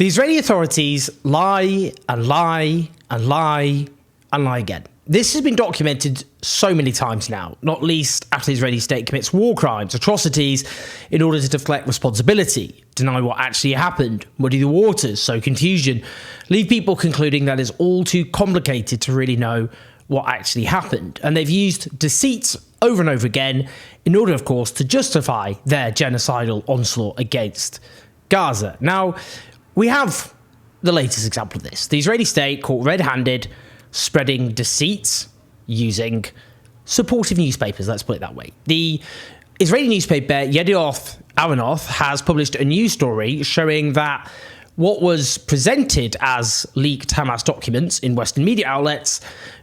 The Israeli authorities lie and lie and lie and lie again. This has been documented so many times now, not least after the Israeli state commits war crimes, atrocities, in order to deflect responsibility, deny what actually happened, muddy the waters, sow confusion, leave people concluding that it's all too complicated to really know what actually happened. And they've used deceits over and over again in order, of course, to justify their genocidal onslaught against Gaza. Now, we have the latest example of this. The Israeli state caught red-handed spreading deceits using supportive newspapers, let's put it that way. The Israeli newspaper Yedioth Ahronoth has published a news story showing that what was presented as leaked Hamas documents in Western media outlets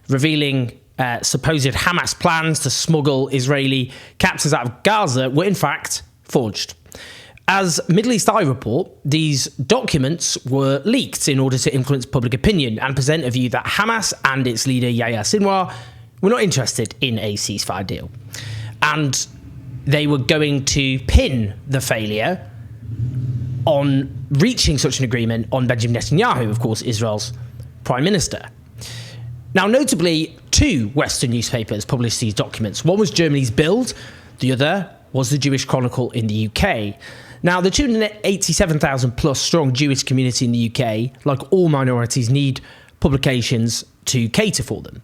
revealing supposed Hamas plans to smuggle Israeli captives out of Gaza were in fact forged. As Middle East Eye report, these documents were leaked in order to influence public opinion and present a view that Hamas and its leader Yahya Sinwar were not interested in a ceasefire deal. And they were going to pin the failure on reaching such an agreement on Benjamin Netanyahu, of course, Israel's prime minister. Now, notably, two Western newspapers published these documents. One was Germany's Bild, the other was the Jewish Chronicle in the UK. Now, the 287,000 plus strong Jewish community in the UK, like all minorities, need publications to cater for them.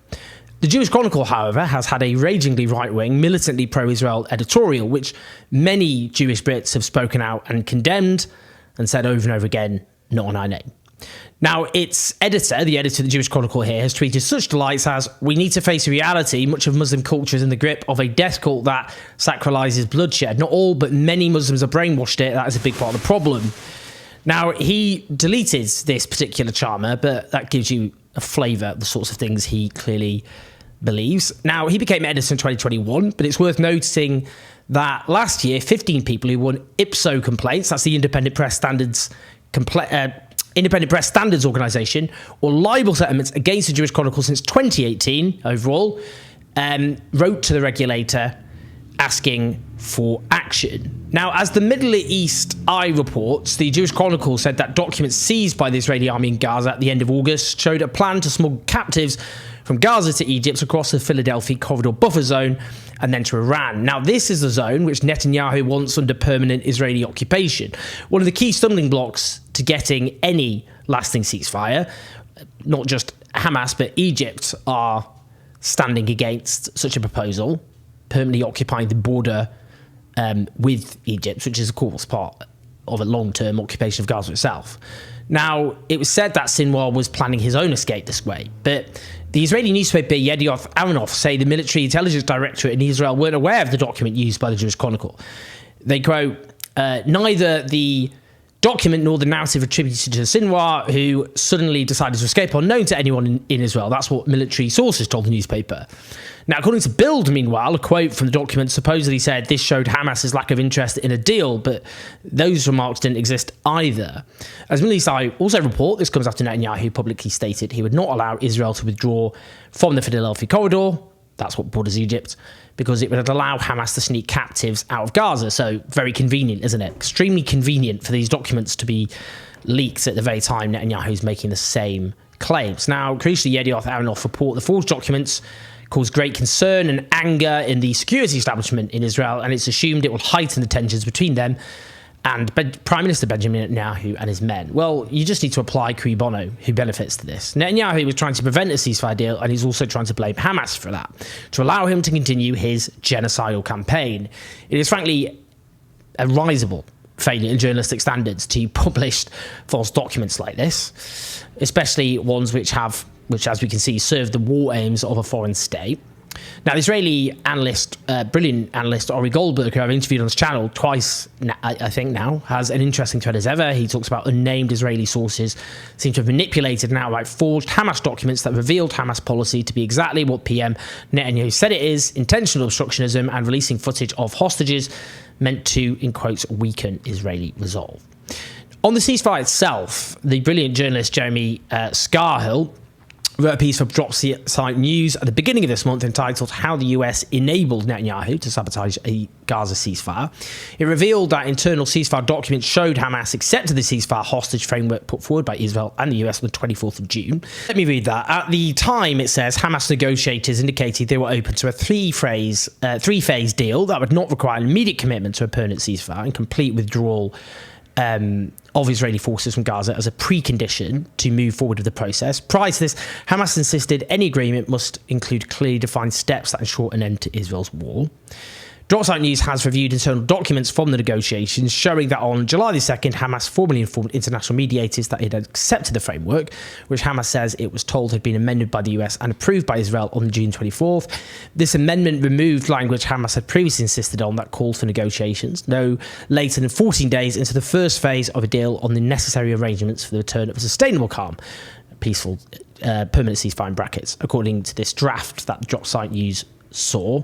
The Jewish Chronicle, however, has had a ragingly right-wing, militantly pro-Israel editorial, which many Jewish Brits have spoken out and condemned and said over and over again, not on our name. Now, its editor, the editor of the Jewish Chronicle here, has tweeted such delights as, "We need to face a reality. Much of Muslim culture is in the grip of a death cult that sacralizes bloodshed. Not all, but many Muslims are brainwashed it. That is a big part of the problem." Now, he deleted this particular charmer, but that gives you a flavour of the sorts of things he clearly believes. Now, he became editor in 2021, but it's worth noticing that last year, 15 people who won IPSO complaints, that's the Independent Press Standards Organisation, or libel settlements against the Jewish Chronicle since 2018 overall, wrote to the regulator asking for action. Now, as the Middle East Eye reports, the Jewish Chronicle said that documents seized by the Israeli army in Gaza at the end of August showed a plan to smuggle captives from Gaza to Egypt across the Philadelphia corridor buffer zone and then to Iran. Now, this is the zone which Netanyahu wants under permanent Israeli occupation. One of the key stumbling blocks to getting any lasting ceasefire, not just Hamas, but Egypt are standing against such a proposal, permanently occupying the border with Egypt, which is, of course, part of a long-term occupation of Gaza itself. Now, it was said that Sinwar was planning his own escape this way, but the Israeli newspaper Yedioth Ahronoth say the military intelligence directorate in Israel weren't aware of the document used by the Jewish Chronicle. They quote, "Neither the document nor the narrative attributed to Sinwar, who suddenly decided to escape, are known to anyone in Israel." That's what military sources told the newspaper. Now, according to Bild, meanwhile, a quote from the document supposedly said this showed Hamas's lack of interest in a deal, but those remarks didn't exist either. As Middle East Eye also report, this comes after Netanyahu publicly stated he would not allow Israel to withdraw from the Philadelphia corridor, that's what borders Egypt, because it would allow Hamas to sneak captives out of Gaza. So very convenient, isn't it? Extremely convenient for these documents to be leaked at the very time Netanyahu's making the same claims. Now, crucially, Yedioth Ahronoth report the forged documents caused great concern and anger in the security establishment in Israel, and it's assumed it will heighten the tensions between them and Prime Minister Benjamin Netanyahu and his men. Well, you just need to apply cui bono, who benefits to this. Netanyahu was trying to prevent a ceasefire deal, and he's also trying to blame Hamas for that, to allow him to continue his genocidal campaign. It is frankly a risible failure in journalistic standards to publish false documents like this, especially ones which, as we can see, serve the war aims of a foreign state. Now, the Israeli analyst, brilliant analyst, Ori Goldberg, who I've interviewed on this channel twice, I think now, has an interesting thread as ever. He talks about unnamed Israeli sources seem to have manipulated and outright forged Hamas documents that revealed Hamas policy to be exactly what PM Netanyahu said it is, intentional obstructionism and releasing footage of hostages meant to, in quotes, weaken Israeli resolve. On the ceasefire itself, the brilliant journalist Jeremy Scarhill wrote a piece for Dropsite News at the beginning of this month entitled "How the US Enabled Netanyahu to Sabotage a Gaza Ceasefire." It revealed that internal ceasefire documents showed Hamas accepted the ceasefire hostage framework put forward by Israel and the US on the 24th of June. Let me read that. At the time, it says Hamas negotiators indicated they were open to a three-phase deal that would not require an immediate commitment to a permanent ceasefire and complete withdrawal of Israeli forces from Gaza as a precondition to move forward with the process. Prior to this, Hamas insisted any agreement must include clearly defined steps that ensure an end to Israel's war. Dropsite News has reviewed internal documents from the negotiations showing that on July the 2nd, Hamas formally informed international mediators that it had accepted the framework, which Hamas says it was told had been amended by the US and approved by Israel on June 24th. This amendment removed language Hamas had previously insisted on that called for negotiations no later than 14 days into the first phase of a deal on the necessary arrangements for the return of a sustainable, calm, peaceful, permanent ceasefire in brackets, according to this draft that Dropsite News saw.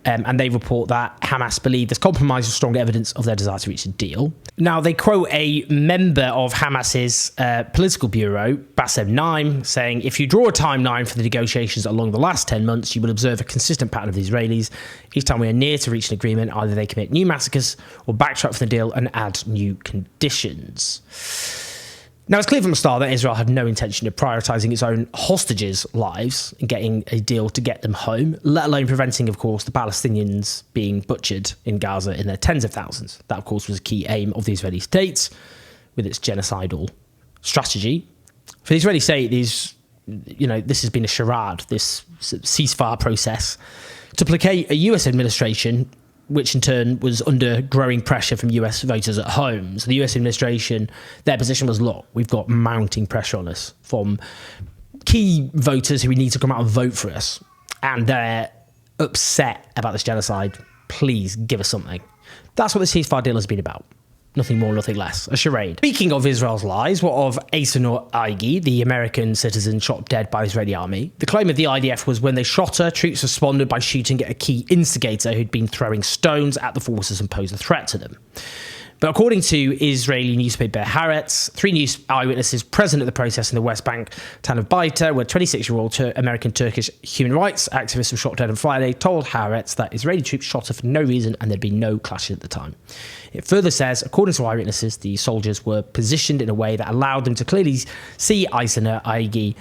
And they report that Hamas believe there's compromise with strong evidence of their desire to reach a deal. Now, they quote a member of Hamas's political bureau, Bassem Naim, saying, "If you draw a timeline for the negotiations along the last 10 months, you will observe a consistent pattern of the Israelis. Each time we are near to reach an agreement, either they commit new massacres or backtrack from the deal and add new conditions." Now, it's clear from the start that Israel had no intention of prioritising its own hostages' lives and getting a deal to get them home, let alone preventing, of course, the Palestinians being butchered in Gaza in their tens of thousands. That, of course, was a key aim of the Israeli state with its genocidal strategy. For the Israeli state, this has been a charade, this ceasefire process, to placate a US administration which in turn was under growing pressure from US voters at home. So the US administration, their position was, look, we've got mounting pressure on us from key voters who we need to come out and vote for us. And they're upset about this genocide. Please give us something. That's what the ceasefire deal has been about. Nothing more, nothing less. A charade. Speaking of Israel's lies, what of Eisenur Aigi, the American citizen shot dead by the Israeli army? The claim of the IDF was when they shot her, troops responded by shooting at a key instigator who'd been throwing stones at the forces and posed a threat to them. But according to Israeli newspaper Haaretz, 3 news eyewitnesses present at the protest in the West Bank town of Baita, where 26-year-old American-Turkish human rights activists were shot dead on Friday, told Haaretz that Israeli troops shot her for no reason and there'd been no clashes at the time. It further says, according to eyewitnesses, the soldiers were positioned in a way that allowed them to clearly see Eisenur Aigi,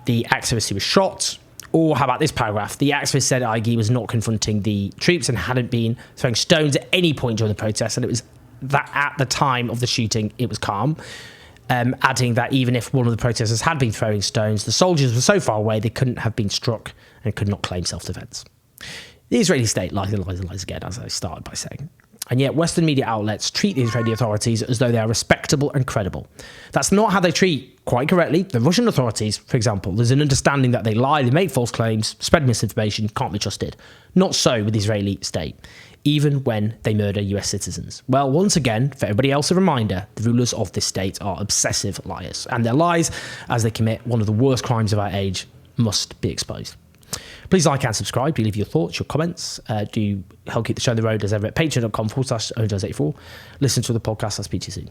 the activist who was shot. Or how about this paragraph? The activist said Aigi was not confronting the troops and hadn't been throwing stones at any point during the protest, and it was that at the time of the shooting, it was calm. Adding that even if one of the protesters had been throwing stones, the soldiers were so far away they couldn't have been struck and could not claim self-defense. The Israeli state lies and lies and lies again, as I started by saying. And yet Western media outlets treat the Israeli authorities as though they are respectable and credible. That's not how they treat, quite correctly, the Russian authorities, for example. There's an understanding that they lie, they make false claims, spread misinformation, can't be trusted. Not so with the Israeli state, even when they murder US citizens. Well, once again, for everybody else, a reminder, the rulers of this state are obsessive liars, and their lies, as they commit one of the worst crimes of our age, must be exposed. Please like and subscribe. Do leave your thoughts, your comments. Do help keep the show on the road as ever at patreon.com/owners84. Listen to the podcast. I'll speak to you soon.